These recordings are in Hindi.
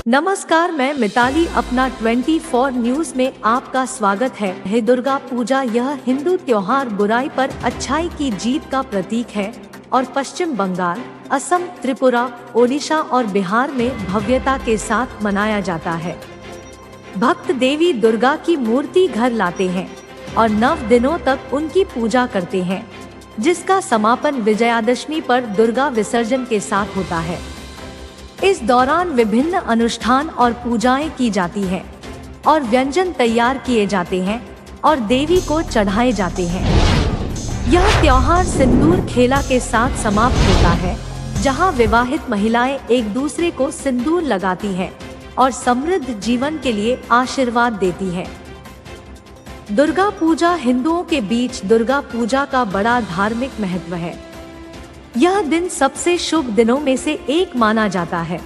नमस्कार, मैं मिताली अपना 24 न्यूज में आपका स्वागत है। दुर्गा पूजा यह हिंदू त्योहार बुराई पर अच्छाई की जीत का प्रतीक है और पश्चिम बंगाल, असम, त्रिपुरा, ओडिशा और बिहार में भव्यता के साथ मनाया जाता है। भक्त देवी दुर्गा की मूर्ति घर लाते हैं और 9 दिनों तक उनकी पूजा करते हैं, जिसका समापन विजयादशमी पर दुर्गा विसर्जन के साथ होता है। इस दौरान विभिन्न अनुष्ठान और पूजाएं की जाती हैं और व्यंजन तैयार किए जाते हैं और देवी को चढ़ाए जाते हैं। यह त्योहार सिंदूर खेला के साथ समाप्त होता है, जहां विवाहित महिलाएं एक दूसरे को सिंदूर लगाती हैं और समृद्ध जीवन के लिए आशीर्वाद देती हैं। दुर्गा पूजा हिंदुओं के बीच दुर्गा पूजा का बड़ा धार्मिक महत्व है। यह दिन सबसे शुभ दिनों में से एक माना जाता है।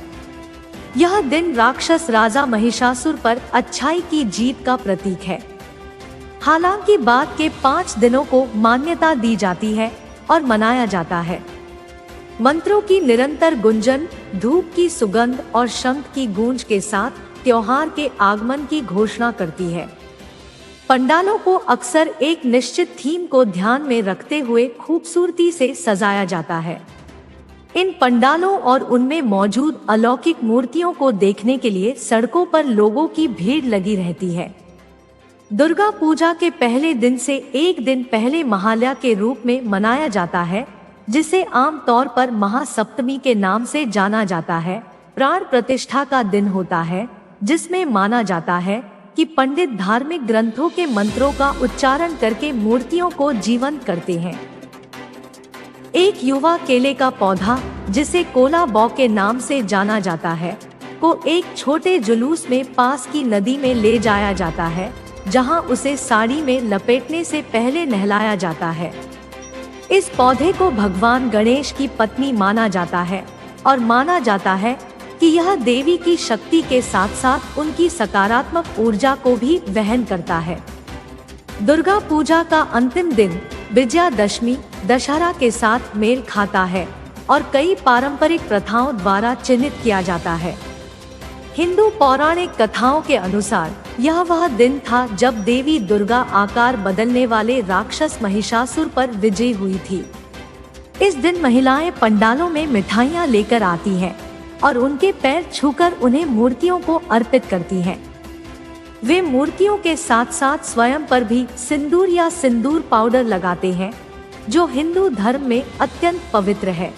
यह दिन राक्षस राजा महिषासुर पर अच्छाई की जीत का प्रतीक है। हालांकि बाद के 5 दिनों को मान्यता दी जाती है और मनाया जाता है। मंत्रों की निरंतर गुंजन, धूप की सुगंध और शंख की गूंज के साथ त्योहार के आगमन की घोषणा करती है। पंडालों को अक्सर एक निश्चित थीम को ध्यान में रखते हुए खूबसूरती से सजाया जाता है। इन पंडालों और उनमें मौजूद अलौकिक मूर्तियों को देखने के लिए सड़कों पर लोगों की भीड़ लगी रहती है। दुर्गा पूजा के पहले दिन से एक दिन पहले महालया के रूप में मनाया जाता है, जिसे आमतौर पर महासप्तमी के नाम से जाना जाता है। प्राण प्रतिष्ठा का दिन होता है, जिसमें माना जाता है कि पंडित धार्मिक ग्रंथों के मंत्रों का उच्चारण करके मूर्तियों को जीवंत करते हैं। एक युवा केले का पौधा, जिसे कोला बौ के नाम से जाना जाता है, को एक छोटे जुलूस में पास की नदी में ले जाया जाता है, जहां उसे साड़ी में लपेटने से पहले नहलाया जाता है। इस पौधे को भगवान गणेश की पत्नी माना जाता है और माना जाता है कि यह देवी की शक्ति के साथ साथ उनकी सकारात्मक ऊर्जा को भी वहन करता है। दुर्गा पूजा का अंतिम दिन विजयादशमी दशहरा के साथ मेल खाता है और कई पारंपरिक प्रथाओं द्वारा चिन्हित किया जाता है। हिंदू पौराणिक कथाओं के अनुसार यह वह दिन था जब देवी दुर्गा आकार बदलने वाले राक्षस महिषासुर पर विजयी हुई थी। इस दिन महिलाएं पंडालों में मिठाइयां लेकर आती हैं और उनके पैर छूकर उन्हें मूर्तियों को अर्पित करती हैं। वे मूर्तियों के साथ साथ स्वयं पर भी सिंदूर या सिंदूर पाउडर लगाते हैं, जो हिंदू धर्म में अत्यंत पवित्र है।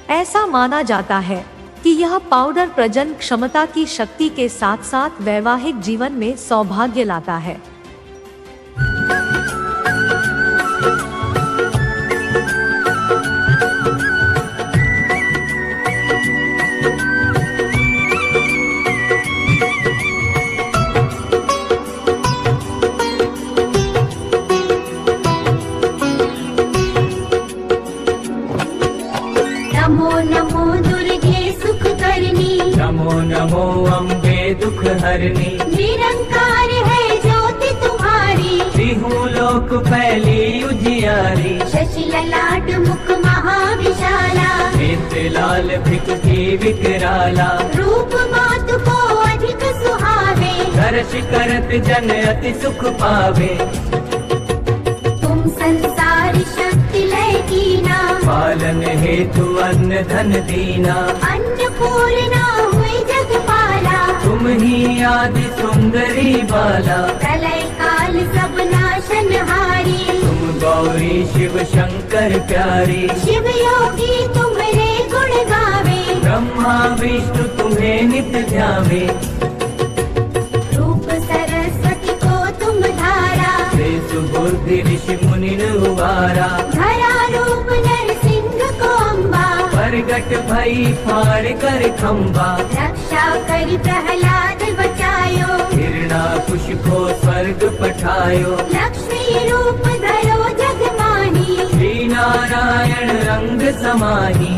ऐसा माना जाता है कि यह पाउडर प्रजनन क्षमता की शक्ति के साथ साथ वैवाहिक जीवन में सौभाग्य लाता है। नमो नमो दुर्गे सुख करनी, नमो नमो अम्बे दुख हरनी। निरंकार है ज्योति तुम्हारी, त्रिहु लोक फैली उजियारी। शशि ललाट मुख महाविशाला, नेत्र लाल भिक की विकराला। रूप मात को अधिक सुहावे, दर्श करत जन अति सुख पावे। तुम संसार शक्ति लय कीना, पालन हेतु अन्न धन दीना। अन्नपूर्णा हुई जगपाला, तुम ही आदि सुंदरी बाला। प्रलय काल सब नाशनहारी, तुम गौरी शिव शंकर प्यारी। शिव योगी तुम्हारे गुण गावे, ब्रह्मा विष्णु तुम्हें नित ध्यावे। रूप सरस्वती को तुम धारा, बुद्धि ऋषि मुनि उबारा। धरा रूप नरसिंह को अम्बा, प्रगट भई फाड़ कर खम्बा। रक्षा करी प्रहलाद बचायो, हिरणाकुश को स्वर्ग पठायो। लक्ष्मी रूप धरो जग माही, श्री नारायण रंग समाही।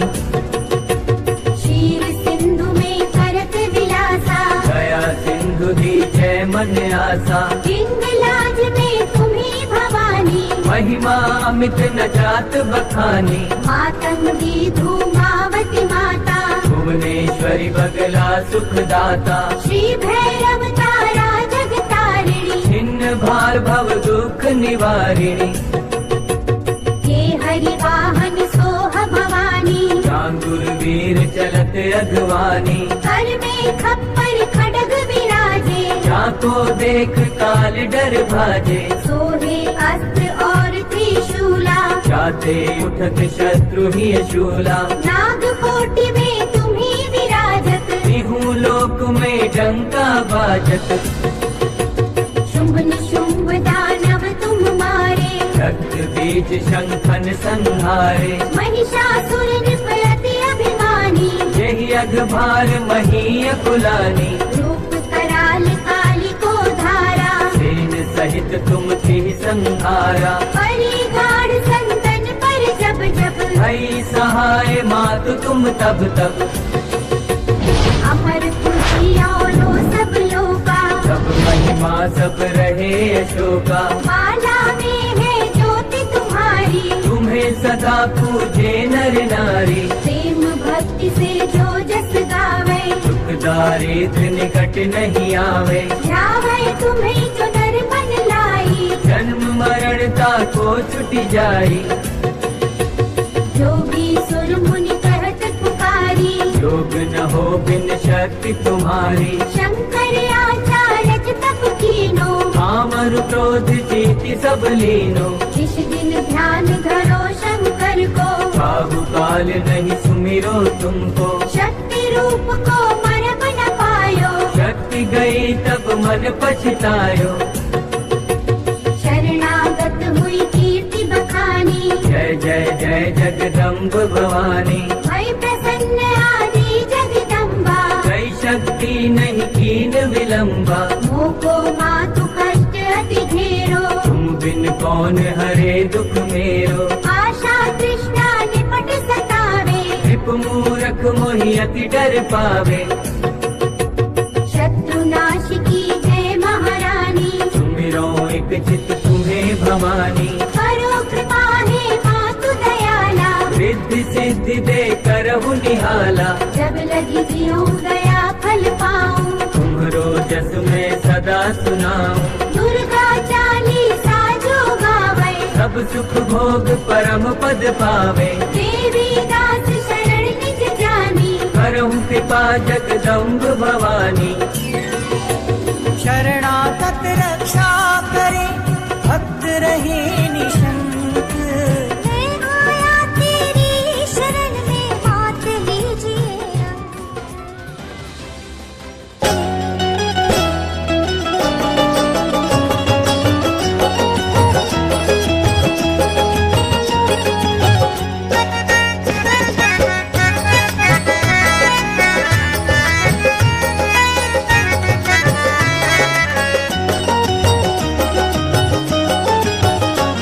क्षीर सिंधु में करत विलासा, दया सिंधु दी जय मन आसा। हिंगलाज में तुम्ही भवानी, महिमा अमित न जात बखानी। मातंगी धूमावती माता, तुम भुवनेश्वरी बगला सुखदाता, श्री भैरव तारा जगतारिणी, छिन्न भार भव दुख निवारिणी, हे हरि वाहन सोह भवानी, चांगुर वीर चलत अगवानी, कर में खप्पर खड्ग विराजे, जाको देख काल डर भाजे, सोहे अस्त्र और त्रिशूला, जाते उठत शत्रु ही शूला, नागकोटि में तुम्ही विराजत, बिहू लोक में डंका बाजत, शुंभ निशुंभ दानव तुम मारे, रक्त बीज शंखन संहारे, महिषासुर नृप अति अभिमानी, यही अघभार मही अकुलानी, रूप कराल काली को धारा, सेन सहित तुम थी संहारा, परिगाढ़ संतन पर जब जब, भई सहाय मातु तुम तब तब, अमर खुशियों सब लोका, सब महिमा सब रहे अशोका, माला में है ज्योति तुम्हारी, तुम्हें सदा पूजे नर नारी, प्रेम भक्ति से जो जस गावे, दुख दारिद्र निकट नहीं आवे, ध्यावे तुम्हें जो नर मन लाई, जन्म मरणता को छुटी जाई, जोगी सुर मुनि कहत पुकारी, योग न हो बिन शक्ति तुम्हारी, शंकर आचार्य तप कीनो, कामर क्रोध जीति सब लीनो, इस दिन ध्यान धरो शंकर को, बाबू काल नहीं सुमिरो तुमको, शक्ति रूप को मरब न पायो, शक्ति गई तब मन पछतायो, शरणागत हुई कीर्ति बखानी, जय जय जय जगदम्ब भवानी, भय प्रसन्न आदि जगदम्बा, कई शक्ति नहीं कीन विलंबा, मोको मातु कष्ट अति घेरो, तुम बिन कौन हरे दुख मेरो, आशा तृष्णा निपट सतावे, कृप मूरख मोहि अति डर पावे, शत्रु नाश की जय महारानी, सुमिरो एक चित तुम्हें भवानी, करो कृपा है मातु दयाला, रिद्धि सिद्धि दे करहु निहाला, जब लगी जीऊं गया फल पाऊं, तुम्हरो जस मैं सदा सुनाऊं, दुर्गा चालीसा जो गावे, सब सुख भोग परम पद पावे, देवी दास शरण निज जानी, करहु कृपा जगदम्ब भवानी, शरणागत रक्षा करे भक्त रहे निशंक, मैं आया तेरी शरण में मात लीजिए रंग।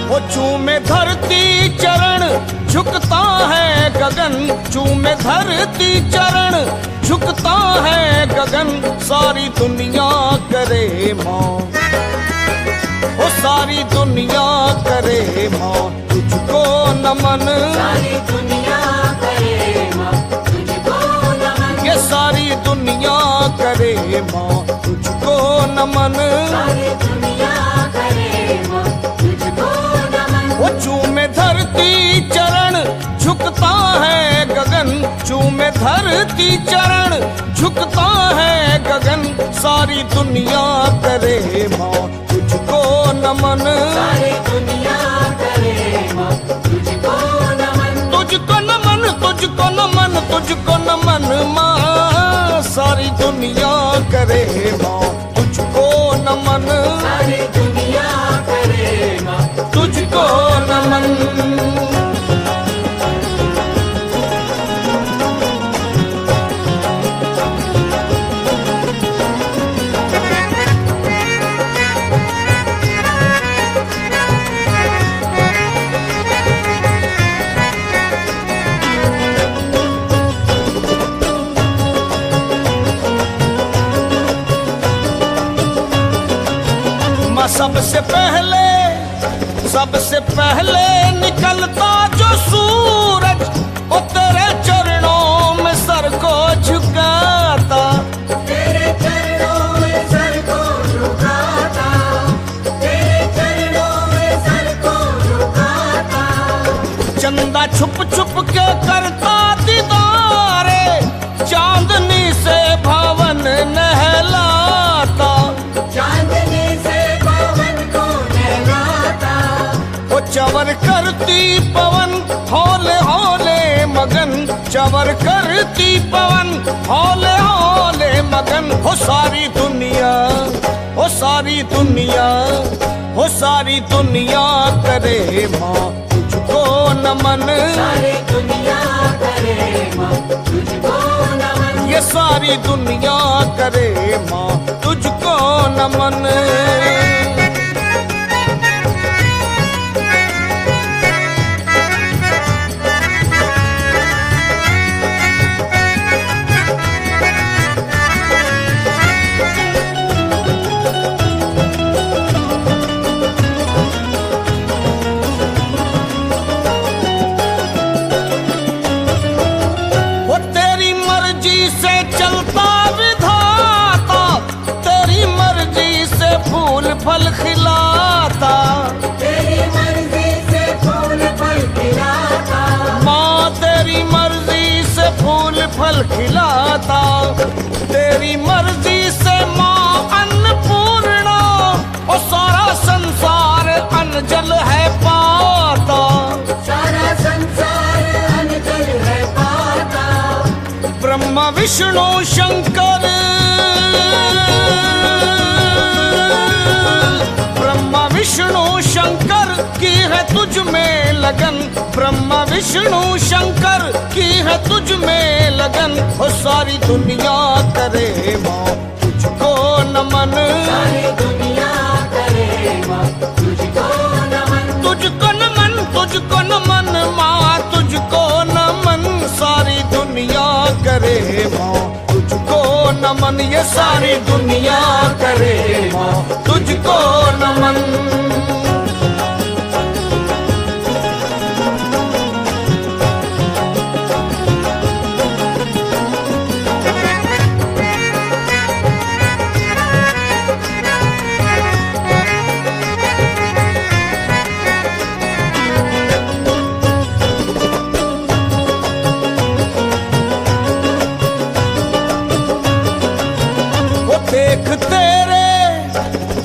वो चूमे धरती चरण झुकता है गगन, चूमे धरती चरण झुकता है गगन, सारी दुनिया करे माँ, वो सारी दुनिया करे माँ, तुझको नमन, सारी दुनिया करे माँ तुझको नमन, ये सारी दुनिया करे माँ, तुझको नमन, सारी दुनिया करे माँ तुझको नमन, वो चूमे धरती चरण झुकता है गगन, चूमे धरती चरण झुकता है गगन, सारी दुनिया करे माँ तुझको नमन, सारी दुनिया करे माँ तुझको नमन, तुझको नमन, तुझको नमन, तुझको नमन माँ, सारी दुनिया करे माँ तुझको नमन, सारी दुनिया करे माँ तुझको नमन। सबसे पहले निकलता जो सूरज, वो तेरे चरणों में सर को मैं छुप छुप के करता दीदारे, चांदनी से भवन नहलाता, चांदनी से पवन को नहलाता, वो चवर करती पवन हौले हौले मगन, चवर करती पवन हौले हौले मगन। हो सारी दुनिया, हो सारी दुनिया, हो सारी दुनिया करे माँ तुझको नमन, सारी दुनिया करे माँ तुझको नमन, ये सारी दुनिया करे माँ तुझको नमन। फल खिलाता, तेरी मर्जी से फूल फल खिलाता, माँ तेरी मर्जी से फूल फल खिलाता, तेरी मर्जी से माँ अन्नपूर्णा, और सारा संसार अन्न जल है पाता, सारा संसार अन्न जल है पाता, ब्रह्मा विष्णु शंकर, विष्णु शंकर की है तुझ में लगन, ब्रह्मा विष्णु शंकर की है तुझ में लगन। हो सारी दुनिया करे माँ तुझको नमन, सारी दुनिया करे माँ तुझको नमन, तुझको नमन, तुझको नमन माँ तुझको नमन। सारी दुनिया करे माँ तुझको नमन, ये सारी दुनिया करे माँ तुझको नमन।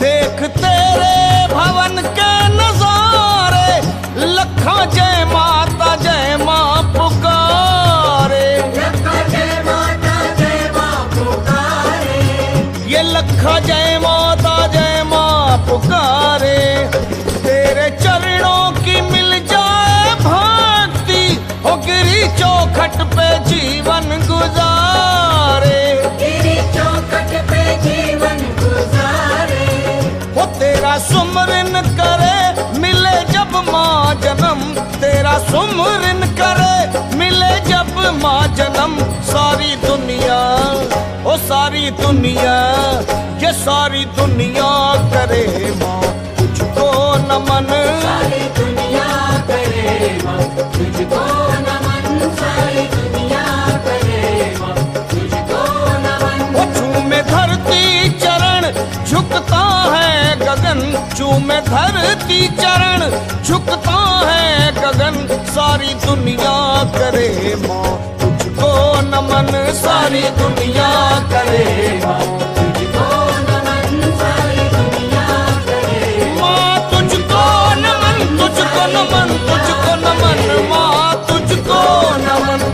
देख तेरे भवन के नजारे, लखा जय माता जय माँ पुकारे, लखा जय माता जय माँ पुकारे, ये लखा जय माता जय माँ पुकारे। तेरे चरणों की मिल जाए भक्ति, हो गिरी चौखट पे जीवन गुजारे, गिरी चौखट पे जीवन गुजारे, वो तेरा सुमरन करे मिले जब माँ जन्म, तेरा सुमरन करे मिले जब माँ जन्म। सारी दुनिया, ओ सारी दुनिया, ये सारी दुनिया करे माँ तुझको नमन, सारी दुनिया करे माँ तुझको नमन, सारी दुनिया करे माँ तुझको नमन। वो चूमे धरती चरण झुकता है गगन, चूमे धरती चरण झुकता है गगन। सारी दुनिया करे माँ तुझको नमन, सारी दुनिया करे माँ तुझको नमन, सारी दुनिया करे माँ तुझको नमन, तुझको नमन, तुझको नमन माँ तुझको नमन।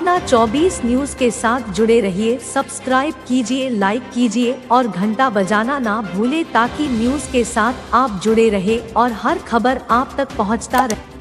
मालदा 24 न्यूज के साथ जुड़े रहिए। सब्सक्राइब कीजिए, लाइक कीजिए और घंटा बजाना ना भूले ताकि न्यूज के साथ आप जुड़े रहे और हर खबर आप तक पहुंचता रहे।